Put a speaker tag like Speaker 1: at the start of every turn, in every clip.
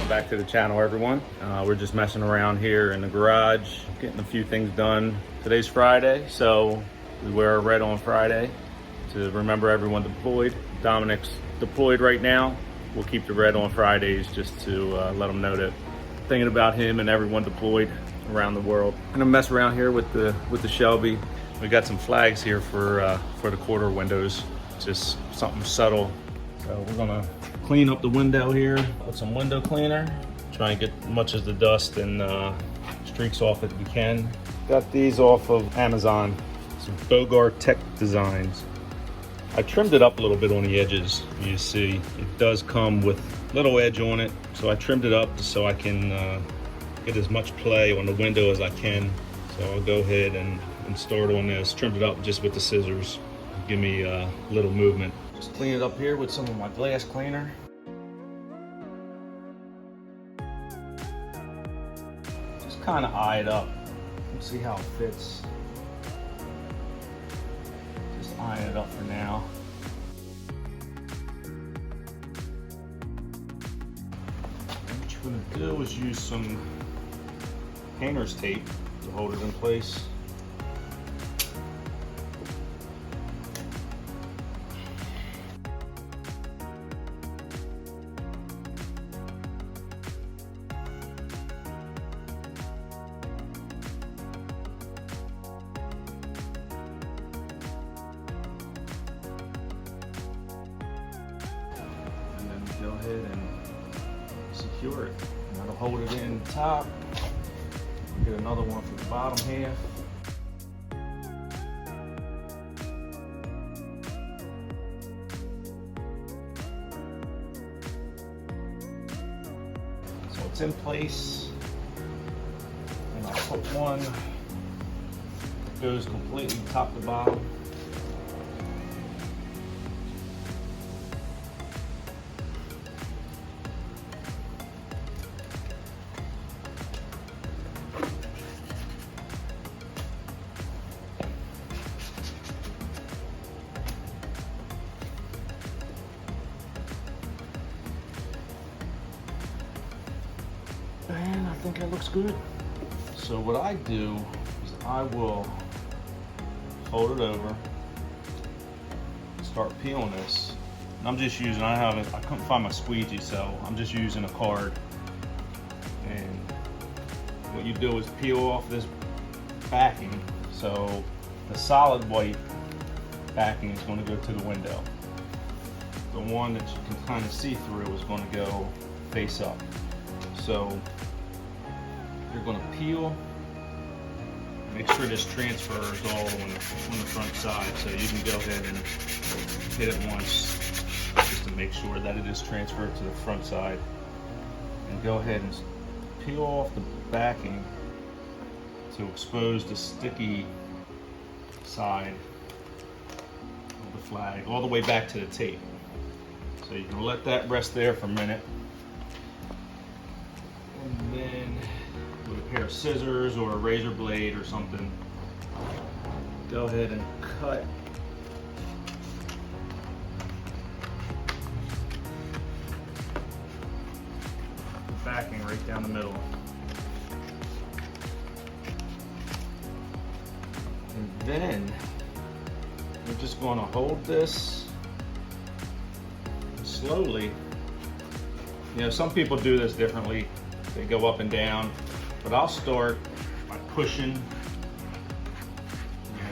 Speaker 1: Back to the channel, everyone. We're just messing around here in the garage, getting a few things done. Today's Friday, so we wear red on Friday to remember everyone deployed. Dominic's deployed right now. We'll keep the red on Fridays just to let them know that thinking about him and everyone deployed around the world. I'm gonna mess around here with the Shelby. We got some flags here for the quarter windows, just something subtle. So we're gonna clean up the window here with some window cleaner. Try and get as much of the dust and streaks off as we can. Got these off of Amazon, some Bogar Tech Designs. I trimmed it up a little bit on the edges. You see, it does come with little edge on it. So I trimmed it up so I can get as much play on the window as I can. So I'll go ahead and start on this. Trimmed it up just with the scissors. Give me a little movement. Just clean it up here with some of my glass cleaner. Just kind of eye it up. Let's see how it fits. Just eyeing it up for now. What you're gonna do is use some painter's tape to hold it in place. Go ahead and secure it. And that'll hold it in the top. Get another one for the bottom half. So it's in place. And I'll put one that goes completely top to bottom. And I think that looks good. So what I do is I will fold it over, start peeling this. And I'm just using, I couldn't find my squeegee, so I'm just using a card. And what you do is peel off this backing. So the solid white backing is going to go to the window. The one that you can kind of see through is going to go face up. So you're going to peel, make sure this transfers all on the front side, so you can go ahead and hit it once just to make sure that it is transferred to the front side, and go ahead and peel off the backing to expose the sticky side of the flag all the way back to the tape. So you can let that rest there for a minute. And then with a pair of scissors or a razor blade or something, go ahead and cut the backing right down the middle. And then we're just going to hold this slowly. You know, some people do this differently. They go up and down, but I'll start by pushing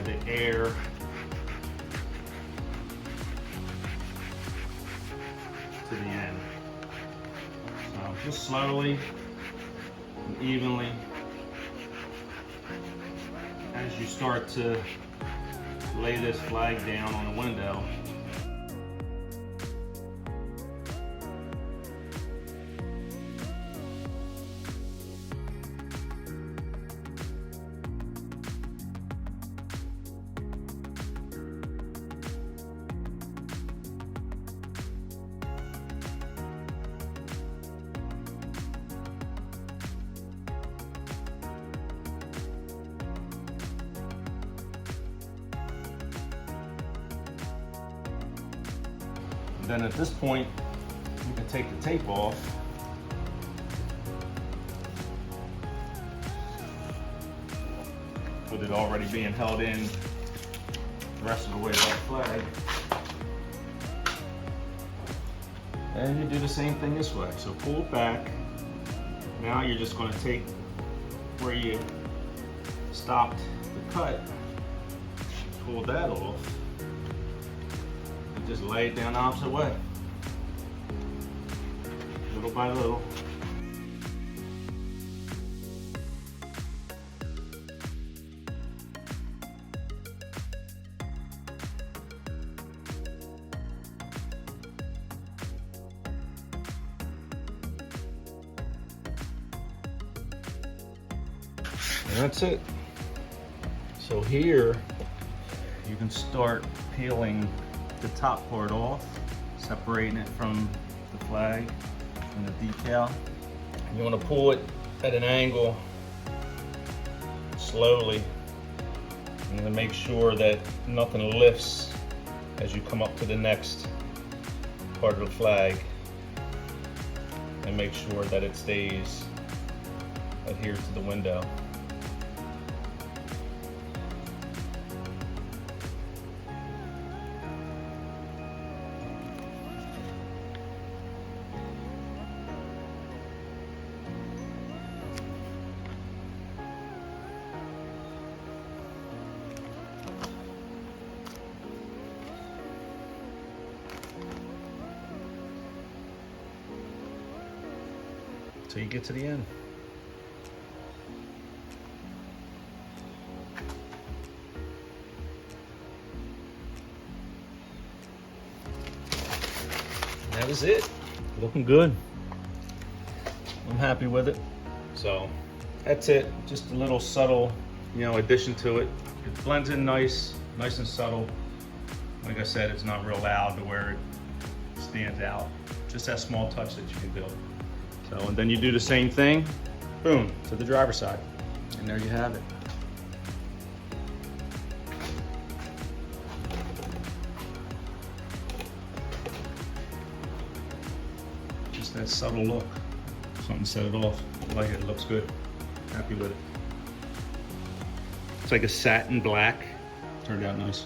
Speaker 1: the air to the end. So just slowly and evenly as you start to lay this flag down on the window. And then at this point, you can take the tape off. With it already being held in the rest of the way by the flag. And you do the same thing this way. So pull it back. Now you're just going to take where you stopped the cut, pull that off, and just lay it down the opposite way. Little by little. And that's it. So here you can start peeling the top part off, separating it from the flag and the decal. And you want to pull it at an angle slowly, and then make sure that nothing lifts as you come up to the next part of the flag, and make sure that it stays adhered to the window. So you get to the end. And that is it. Looking good. I'm happy with it. So that's it. Just a little subtle, addition to it. It blends in nice and subtle. Like I said, it's not real loud to where it stands out. Just that small touch that you can do. So, and then you do the same thing, boom, to the driver's side. And there you have it. Just that subtle look. Something to set it off. I like it, it looks good. Happy with it. It's like a satin black. Turned out nice.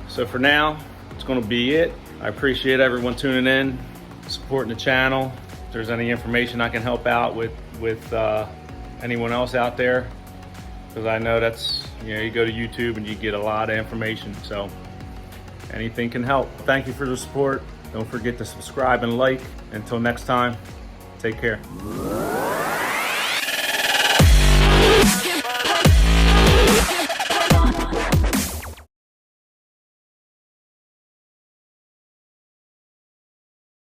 Speaker 1: So for now, it's going to be it. I appreciate everyone tuning in, supporting the channel. If there's any information I can help out with anyone else out there, because I know that's, you go to YouTube and you get a lot of information. So anything can help. Thank you for the support. Don't forget to subscribe and like. Until next time, take care.